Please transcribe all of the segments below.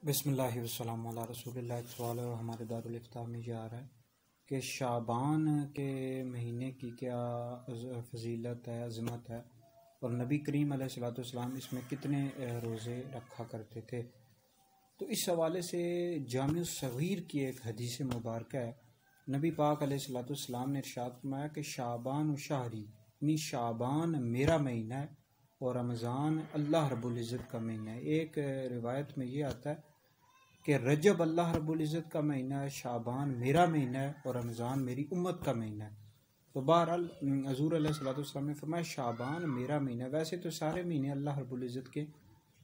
बिस्मिल्लाहि वस्सलामु अला रसूलिल्लाह। एक सवाल है हमारे दारुल इफ्ता में ये आ रहा है कि शाबान के महीने की क्या फजीलत है, अज़मत है, और नबी करीम अलैहिस्सलाम इसमें कितने रोज़े रखा करते थे। तो इस हवाले से जामिउ सगीर की एक हदीस मुबारक है। नबी पाक अलैहिस्सलाम ने इरशाद फरमाया कि शाबान शहरी, यानी शाबान मेरा महीना है और रमज़ान अल्लाह रब्बुल इज़्ज़त का महीना है। एक रिवायत में ये आता है कि रजब अल्लाह रब्बुल इज़्ज़त का महीना है, शाबान मेरा महीना है और रमज़ान मेरी उम्मत का महीना है। तो बहरहाल हज़ूर अलैहिस्सलाम ने फरमाया शाबान मेरा महीना है। वैसे तो सारे महीने अल्लाह रब्बुल इज़्ज़त के,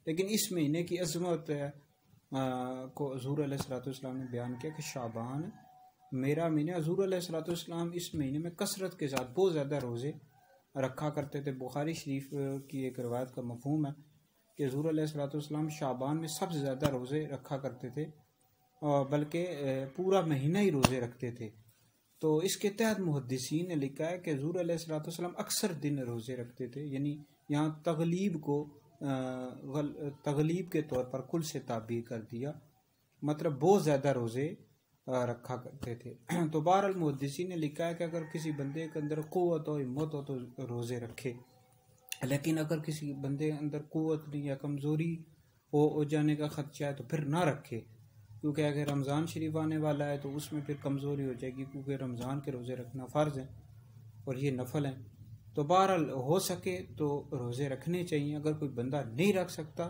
लेकिन इस महीने की अज़मत को हज़ूर अलैहिस्सलाम ने बयान किया कि शाबान मेरा महीना। हज़ूर अलैहिस्सलाम इस महीने में कसरत के साथ बहुत ज़्यादा रोज़े रखा करते थे। बुखारी शरीफ की एक रवायत का मफ़हूम है कि हज़ूर अलैहिस्सलाम शाबान में सबसे ज़्यादा रोज़े रखा करते थे, बल्कि पूरा महीना ही रोज़े रखते थे। तो इसके तहत मुहद्दिसीन ने लिखा है कि हज़ूर अलैहिस्सलाम अक्सर दिन रोज़े रखते थे, यानी यहाँ तगलीब के तौर पर कुल से ताबीर कर दिया, मतलब बहुत ज़्यादा रोज़े रखा करते थे। तो बहरहाल मुहद्दिसीन ने लिखा है कि अगर किसी बंदे के अंदर क़ुव्वत हो, हिम्मत हो, तो रोज़े रखे, लेकिन अगर किसी बंदे के अंदर क़ुव्वत नहीं या कमज़ोरी हो जाने का ख़दशा है तो फिर ना रखे, क्योंकि अगर रमज़ान शरीफ आने वाला है तो उसमें फिर कमज़ोरी हो जाएगी, क्योंकि रमज़ान के रोज़े रखना फ़र्ज़ है और ये नफल हैं। तो बहरहाल हो सके तो रोज़े रखने चाहिए। अगर कोई बंदा नहीं रख सकता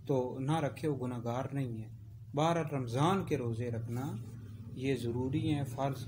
तो ना रखे, वो गुनहगार नहीं है। बहरहाल रमज़ान के रोज़े रखना ये ज़रूरी है, फ़र्ज़